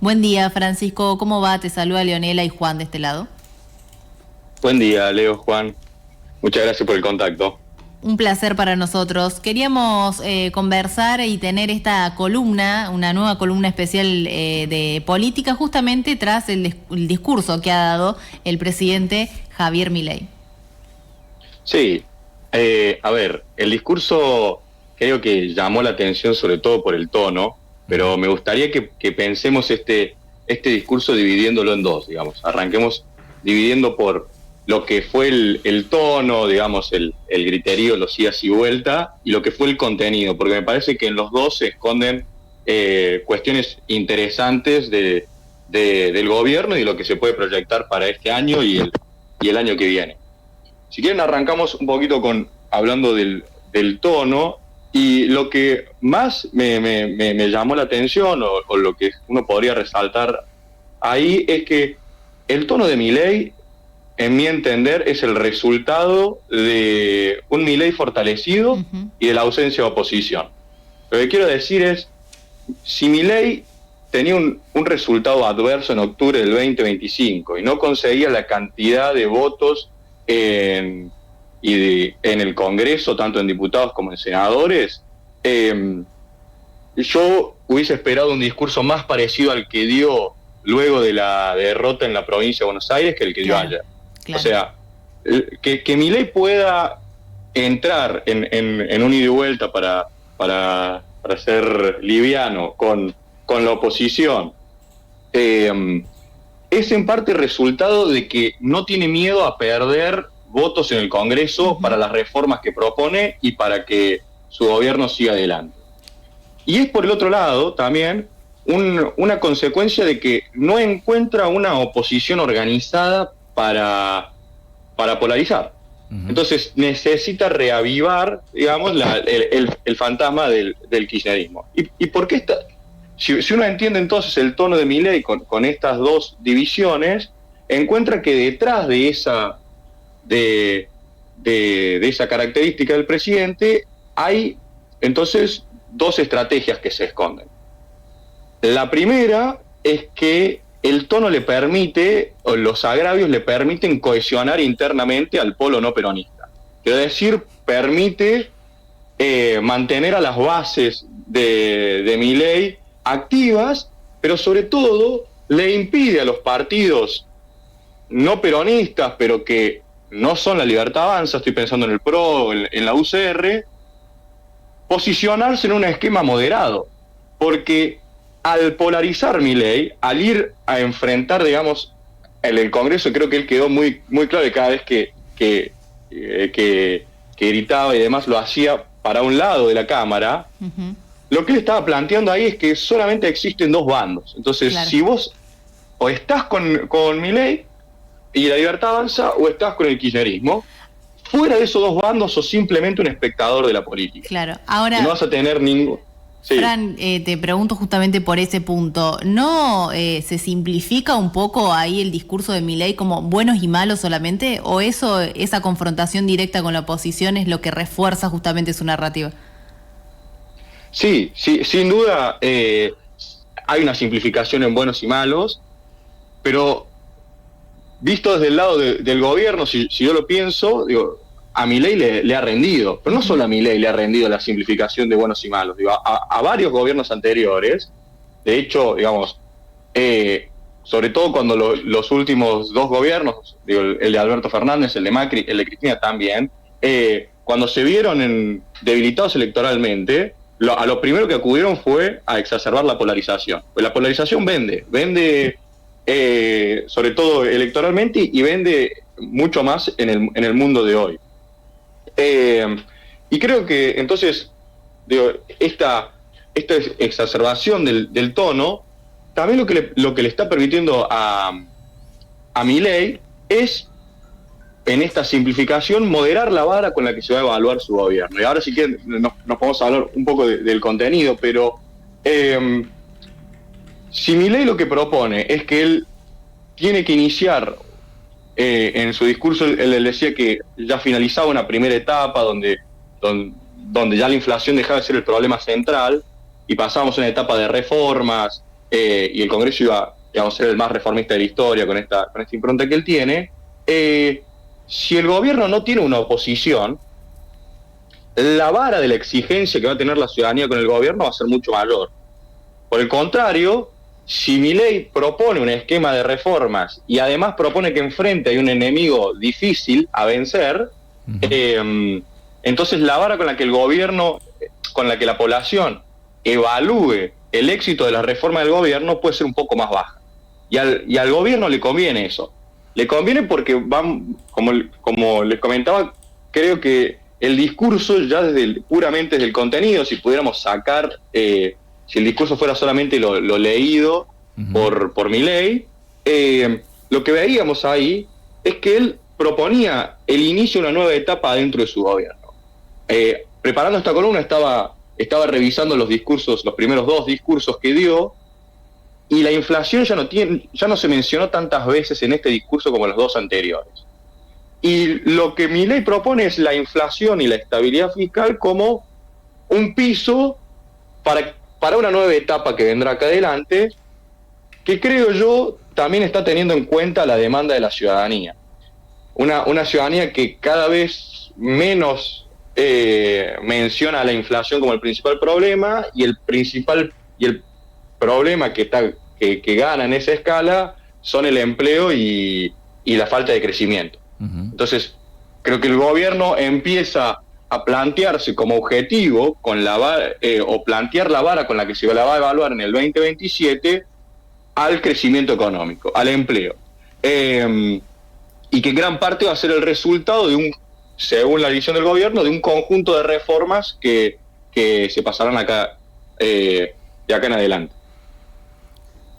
Buen día, Francisco. ¿Cómo va? Te saluda Leonela y Juan de este lado. Buen día, Leo, Juan. Muchas gracias por el contacto. Un placer para nosotros. Queríamos conversar y tener esta columna, una nueva columna especial de política, justamente tras el discurso que ha dado el presidente Javier Milei. Sí, a ver, el discurso creo que llamó la atención sobre todo por el tono, pero me gustaría que pensemos este discurso dividiéndolo en dos, digamos. Arranquemos dividiendo por lo que fue el tono, digamos, el griterío, los idas y vuelta, y lo que fue el contenido, porque me parece que en los dos se esconden cuestiones interesantes del gobierno y lo que se puede proyectar para este año y el año que viene. Si quieren arrancamos un poquito hablando del tono, y lo que más me llamó la atención o lo que uno podría resaltar ahí es que el tono de Milei, en mi entender, es el resultado de un Milei fortalecido y de la ausencia de oposición. Lo que quiero decir es, si Milei tenía un resultado adverso en octubre del 2025 y no conseguía la cantidad de votos en el Congreso, tanto en diputados como en senadores, yo hubiese esperado un discurso más parecido al que dio luego de la derrota en la provincia de Buenos Aires que el que dio ayer. Claro. O sea, que Milei pueda entrar en un ida y vuelta para ser liviano con la oposición, es en parte resultado de que no tiene miedo a perder votos en el Congreso para las reformas que propone y para que su gobierno siga adelante. Y es por el otro lado también una consecuencia de que no encuentra una oposición organizada para polarizar. Entonces necesita reavivar, digamos, el fantasma del kirchnerismo. ¿Y por qué está? Si uno entiende entonces el tono de Milei con estas dos divisiones, encuentra que detrás de esa característica del presidente hay entonces dos estrategias que se esconden. La primera es que el tono le permite, o los agravios le permiten cohesionar internamente al polo no peronista. Quiero decir, permite mantener a las bases de Milei activas, pero sobre todo le impide a los partidos no peronistas, pero que no son la Libertad Avanza, estoy pensando en el PRO, en la UCR, posicionarse en un esquema moderado, porque al polarizar Milei, al ir a enfrentar, digamos, en el Congreso, creo que él quedó muy, muy claro que cada vez que gritaba y demás lo hacía para un lado de la Cámara, lo que él estaba planteando ahí es que solamente existen dos bandos. Entonces, claro, si vos o estás con Milei y la Libertad Avanza o estás con el kirchnerismo, fuera de esos dos bandos sos simplemente un espectador de la política. Claro, ahora y no vas a tener ningún... Sí. Fran, te pregunto justamente por ese punto, ¿no se simplifica un poco ahí el discurso de Milei como buenos y malos solamente? ¿O esa confrontación directa con la oposición es lo que refuerza justamente su narrativa? Sí, sin duda hay una simplificación en buenos y malos, pero visto desde el lado del gobierno, si yo lo pienso, digo, a Milei le ha rendido, pero no solo a Milei le ha rendido la simplificación de buenos y malos, digo, a varios gobiernos anteriores. De hecho, digamos, sobre todo cuando los últimos dos gobiernos, digo, el de Alberto Fernández, el de Macri, el de Cristina también, cuando se vieron debilitados electoralmente, a lo primero que acudieron fue a exacerbar la polarización. Pues la polarización vende sobre todo electoralmente, y vende mucho más en el mundo de hoy. Y creo que entonces, digo, esta exacerbación del tono, también lo que le está permitiendo a Milei es, en esta simplificación, moderar la vara con la que se va a evaluar su gobierno. Y ahora sí que nos podemos hablar un poco del contenido, pero si Milei lo que propone es que él tiene que iniciar, en su discurso él decía que ya finalizaba una primera etapa donde ya la inflación dejaba de ser el problema central y pasábamos a una etapa de reformas, y el Congreso iba, digamos, a ser el más reformista de la historia con esta impronta que él tiene, si el gobierno no tiene una oposición, la vara de la exigencia que va a tener la ciudadanía con el gobierno va a ser mucho mayor. Por el contrario, si Milei propone un esquema de reformas y además propone que enfrente hay un enemigo difícil a vencer, entonces la vara con la que el gobierno, con la que la población evalúe el éxito de la reforma del gobierno puede ser un poco más baja. Y al gobierno le conviene eso. Le conviene porque van, como les comentaba, creo que el discurso ya puramente desde el contenido, si pudiéramos sacar, si el discurso fuera solamente lo leído por Milei, lo que veíamos ahí es que él proponía el inicio de una nueva etapa dentro de su gobierno. Preparando esta columna estaba revisando los discursos, los primeros 2 discursos que dio, y la inflación ya no se mencionó tantas veces en este discurso como los 2 anteriores. Y lo que Milei propone es la inflación y la estabilidad fiscal como un piso para una nueva etapa que vendrá acá adelante, que creo yo también está teniendo en cuenta la demanda de la ciudadanía. Una ciudadanía que cada vez menos menciona la inflación como el principal problema, y el problema que gana en esa escala son el empleo y la falta de crecimiento. Entonces, creo que el gobierno empieza a plantearse como objetivo o plantear la vara con la que se la va a evaluar en el 2027 al crecimiento económico, al empleo. Y que en gran parte va a ser el resultado según la visión del gobierno, de un conjunto de reformas que se pasarán acá, de acá en adelante.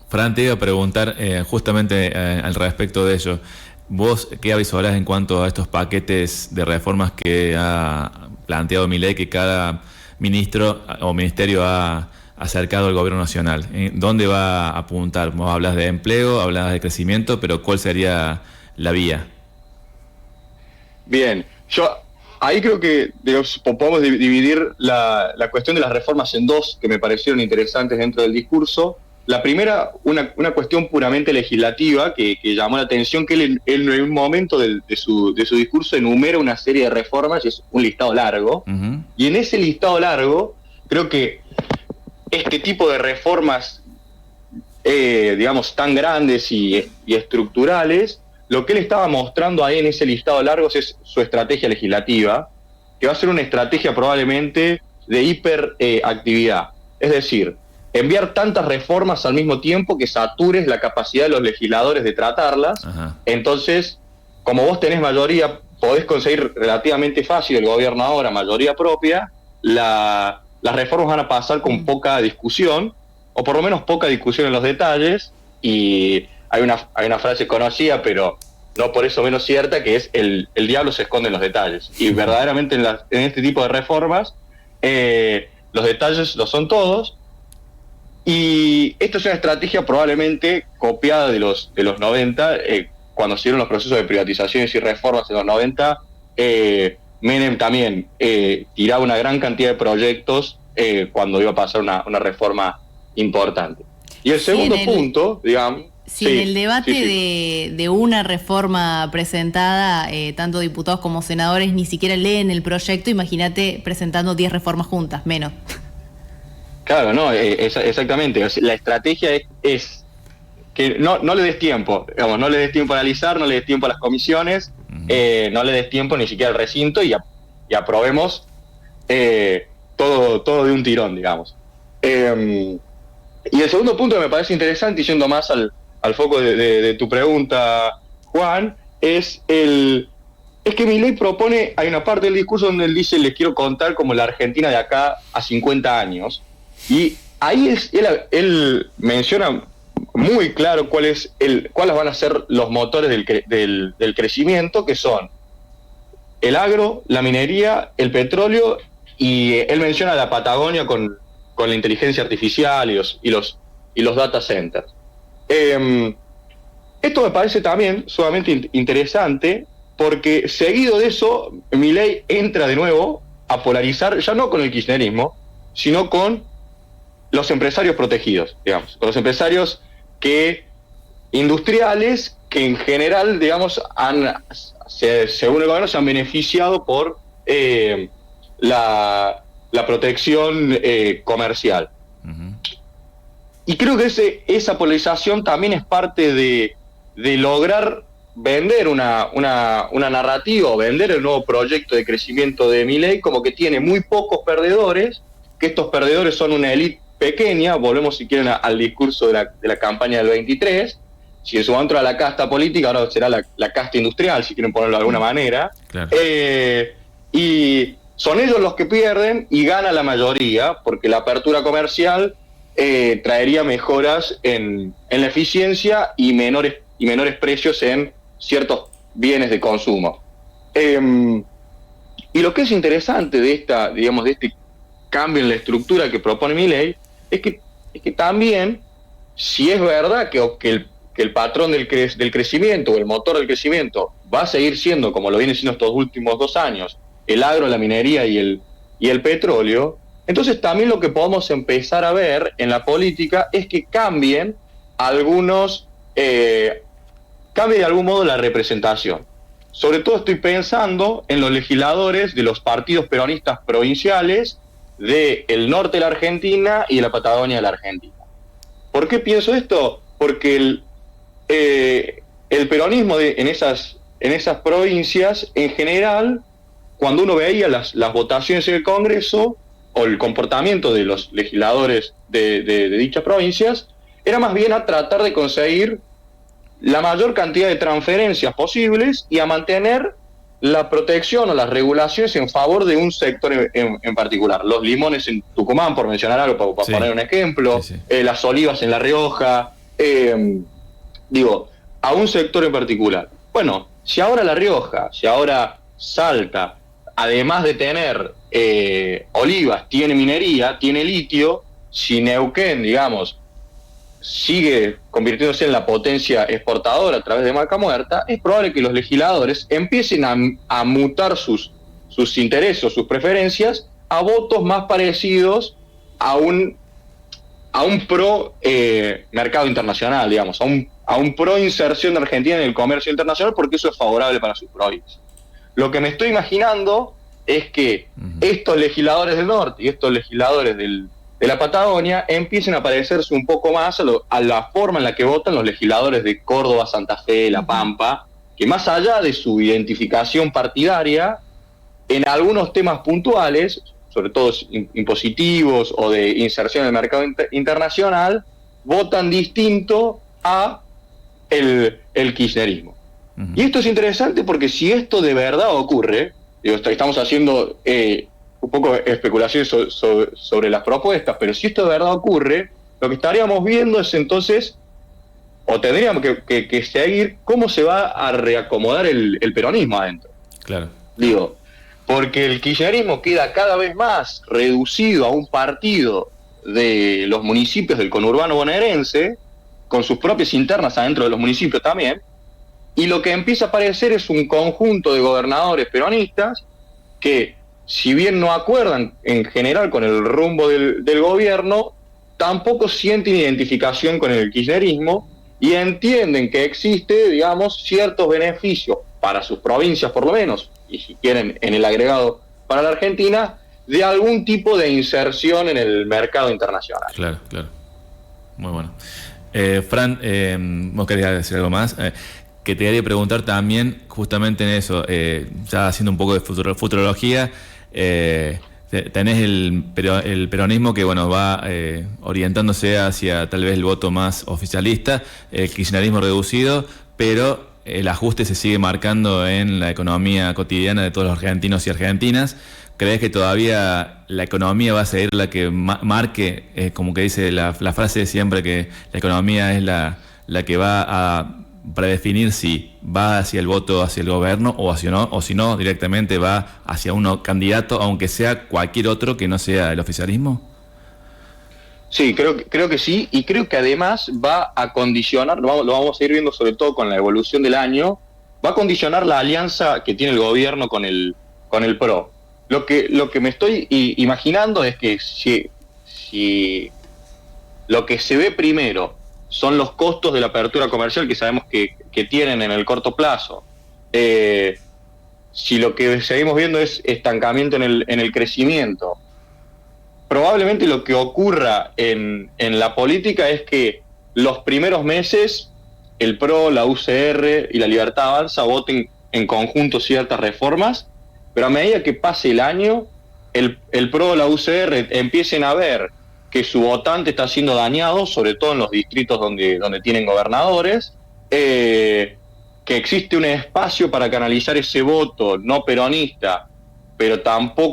Fran, te iba a preguntar justamente al respecto de ello. ¿Vos qué avisorás en cuanto a estos paquetes de reformas que ha planteado Milei, que cada ministro o ministerio ha acercado al gobierno nacional? ¿Dónde va a apuntar? Vos hablas de empleo, hablas de crecimiento, pero ¿cuál sería la vía? Bien, yo ahí creo que podemos dividir la cuestión de las reformas en 2 que me parecieron interesantes dentro del discurso. La primera, una cuestión puramente legislativa que llamó la atención, que él en un momento de su discurso enumera una serie de reformas, y es un listado largo, y en ese listado largo creo que este tipo de reformas, digamos, tan grandes y estructurales, lo que él estaba mostrando ahí en ese listado largo es su estrategia legislativa, que va a ser una estrategia probablemente de hiperactividad. Es decir, enviar tantas reformas al mismo tiempo que satures la capacidad de los legisladores de tratarlas. Entonces, como vos tenés mayoría, podés conseguir relativamente fácil, el gobierno ahora, mayoría propia, las reformas van a pasar con poca discusión, o por lo menos poca discusión en los detalles, y hay una frase conocida, pero no por eso menos cierta, que es el diablo se esconde en los detalles. Y verdaderamente en este tipo de reformas, los detalles lo son todos. Y esto es una estrategia probablemente copiada de los 90, cuando se dieron los procesos de privatizaciones y reformas en los 90. Menem también tiraba una gran cantidad de proyectos cuando iba a pasar una reforma importante. Y el segundo punto, digamos... Si en el debate de una reforma presentada, tanto diputados como senadores ni siquiera leen el proyecto, imagínate presentando 10 reformas juntas, menos. Claro, no, exactamente. La estrategia es que no le des tiempo, digamos, no le des tiempo a analizar, no le des tiempo a las comisiones, no le des tiempo ni siquiera al recinto, y aprobemos todo de un tirón, digamos. Y el segundo punto que me parece interesante, y yendo más al foco de tu pregunta, Juan, es que Milei propone, hay una parte del discurso donde él dice: les quiero contar como la Argentina de acá a 50 años. Y ahí él menciona muy claro cuáles van a ser los motores del crecimiento, que son el agro, la minería, el petróleo, y él menciona la Patagonia con la inteligencia artificial y los data centers. Esto me parece también sumamente interesante, porque seguido de eso Milei entra de nuevo a polarizar, ya no con el kirchnerismo, sino con los empresarios protegidos, digamos, los empresarios industriales que en general, digamos, según el gobierno, se han beneficiado por la protección comercial. Uh-huh. Y creo que esa polarización también es parte de lograr vender una narrativa, vender el nuevo proyecto de crecimiento de Milei como que tiene muy pocos perdedores, que estos perdedores son una élite pequeña. Volvemos si quieren al discurso de la campaña del 23, si en su momento era la casta política, ahora será la casta industrial, si quieren ponerlo de alguna manera. Claro. Y son ellos los que pierden y gana la mayoría, porque la apertura comercial traería mejoras en la eficiencia y menores precios en ciertos bienes de consumo. Y lo que es interesante de este cambio en la estructura que propone Milei es que también, si es verdad que el patrón del crecimiento o el motor del crecimiento va a seguir siendo, como lo viene siendo estos últimos 2 años, el agro, la minería y el petróleo, entonces también lo que podemos empezar a ver en la política es que cambie de algún modo la representación. Sobre todo estoy pensando en los legisladores de los partidos peronistas provinciales del norte de la Argentina y de la Patagonia de la Argentina. ¿Por qué pienso esto? Porque el peronismo en esas provincias, en general, cuando uno veía las votaciones en el Congreso o el comportamiento de los legisladores de dichas provincias, era más bien a tratar de conseguir la mayor cantidad de transferencias posibles y a mantener la protección o las regulaciones en favor de un sector en particular. Los limones en Tucumán, por mencionar algo, para poner un ejemplo, sí. Las olivas en La Rioja, a un sector en particular. Bueno, si ahora La Rioja, si ahora Salta, además de tener olivas, tiene minería, tiene litio, si Neuquén, digamos, sigue convirtiéndose en la potencia exportadora a través de Vaca Muerta, es probable que los legisladores empiecen a mutar sus intereses, sus preferencias, a votos más parecidos a un pro mercado internacional, digamos, a un pro inserción de Argentina en el comercio internacional, porque eso es favorable para sus provincias. Lo que me estoy imaginando es que estos legisladores del norte y estos legisladores de la Patagonia empiecen a parecerse un poco más a la forma en la que votan los legisladores de Córdoba, Santa Fe, La Pampa, que más allá de su identificación partidaria, en algunos temas puntuales, sobre todo impositivos o de inserción en el mercado internacional, votan distinto a el kirchnerismo. Uh-huh. Y esto es interesante porque si esto de verdad ocurre, estamos haciendo un poco de especulaciones sobre las propuestas, pero si esto de verdad ocurre, lo que estaríamos viendo es entonces, o tendríamos que seguir cómo se va a reacomodar el peronismo adentro. Claro. Porque el kirchnerismo queda cada vez más reducido a un partido de los municipios del conurbano bonaerense, con sus propias internas adentro de los municipios también, y lo que empieza a aparecer es un conjunto de gobernadores peronistas que, si bien no acuerdan en general con el rumbo del gobierno, tampoco sienten identificación con el kirchnerismo y entienden que existe, digamos, ciertos beneficios para sus provincias por lo menos, y si quieren en el agregado para la Argentina, de algún tipo de inserción en el mercado internacional. Claro. Muy bueno. Fran, ¿vos querías decir algo más? Que te quería preguntar también justamente en eso, ya haciendo un poco de futurología, tenés el peronismo que va orientándose hacia tal vez el voto más oficialista, el kirchnerismo reducido, pero el ajuste se sigue marcando en la economía cotidiana de todos los argentinos y argentinas. ¿Crees que todavía la economía va a ser la que marque, como que dice la frase siempre, que la economía es la que va a predefinir si va hacia el voto hacia el gobierno o si no directamente va hacia un candidato, aunque sea cualquier otro que no sea el oficialismo? Sí, creo que sí, y creo que además va a condicionar, lo vamos a ir viendo sobre todo con la evolución del año, va a condicionar la alianza que tiene el gobierno con el PRO. Lo que me estoy imaginando es que si lo que se ve primero son los costos de la apertura comercial que sabemos que tienen en el corto plazo. Si lo que seguimos viendo es estancamiento en el crecimiento, probablemente lo que ocurra en la política es que los primeros meses el PRO, la UCR y la Libertad Avanza voten en conjunto ciertas reformas, pero a medida que pase el año, el PRO, la UCR empiecen a ver que su votante está siendo dañado, sobre todo en los distritos donde tienen gobernadores, que existe un espacio para canalizar ese voto no peronista, pero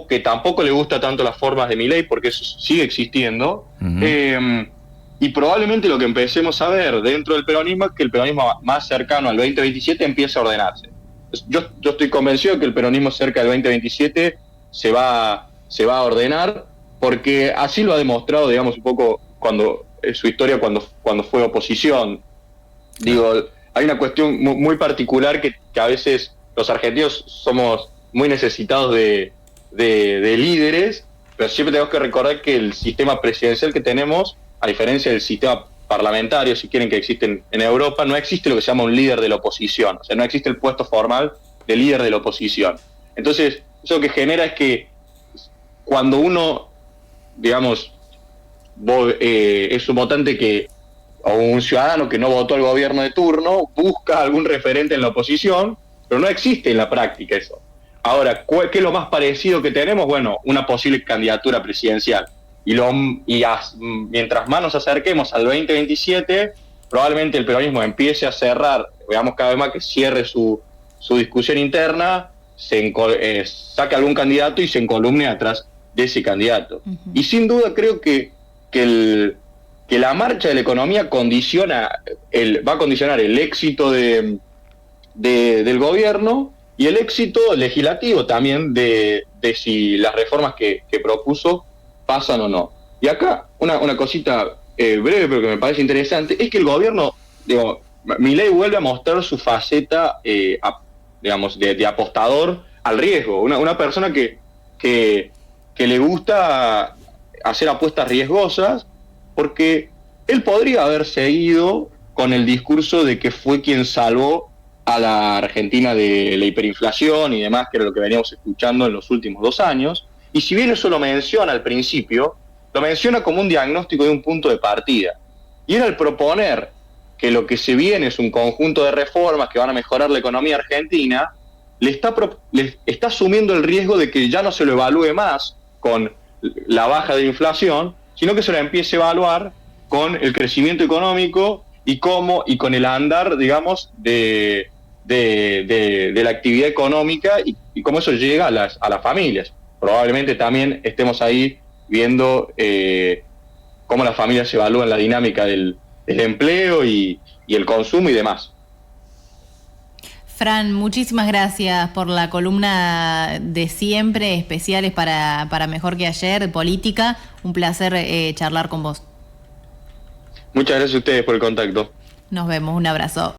que tampoco le gusta tanto las formas de Milei, porque eso sigue existiendo. Y probablemente lo que empecemos a ver dentro del peronismo es que el peronismo más cercano al 2027 empiece a ordenarse. Yo estoy convencido de que el peronismo cerca del 2027 se va a ordenar, porque así lo ha demostrado, digamos, un poco su historia cuando fue oposición. Digo, hay una cuestión muy particular que a veces los argentinos somos muy necesitados de líderes, pero siempre tenemos que recordar que el sistema presidencial que tenemos, a diferencia del sistema parlamentario, si quieren, que existen en Europa, no existe lo que se llama un líder de la oposición. O sea, no existe el puesto formal de líder de la oposición. Entonces, eso lo que genera es que cuando uno, digamos, es un votante o un ciudadano que no votó al gobierno de turno, busca algún referente en la oposición, pero no existe en la práctica eso. Ahora, ¿qué es lo más parecido que tenemos? Bueno, una posible candidatura presidencial. Mientras más nos acerquemos al 2027, probablemente el peronismo empiece a cerrar, veamos cada vez más que cierre su discusión interna, saque algún candidato y se encolumne atrás de ese candidato. Uh-huh. Y sin duda creo que la marcha de la economía va a condicionar el éxito del gobierno y el éxito legislativo también de si las reformas que propuso pasan o no. Y acá una cosita breve, pero que me parece interesante, es que el gobierno, Milei vuelve a mostrar su faceta, digamos, de apostador al riesgo. Una persona que le gusta hacer apuestas riesgosas, porque él podría haber seguido con el discurso de que fue quien salvó a la Argentina de la hiperinflación y demás, que era lo que veníamos escuchando en los últimos 2 años. Y si bien eso lo menciona al principio, lo menciona como un diagnóstico de un punto de partida. Y él, al proponer que lo que se viene es un conjunto de reformas que van a mejorar la economía argentina, le está asumiendo el riesgo de que ya no se lo evalúe más con la baja de la inflación, sino que se lo empiece a evaluar con el crecimiento económico y con el andar, digamos, de la actividad económica y cómo eso llega a las familias. Probablemente también estemos ahí viendo cómo las familias evalúan la dinámica del empleo y el consumo y demás. Fran, muchísimas gracias por la columna de siempre, especiales para Mejor que Ayer, de política. Un placer charlar con vos. Muchas gracias a ustedes por el contacto. Nos vemos, un abrazo.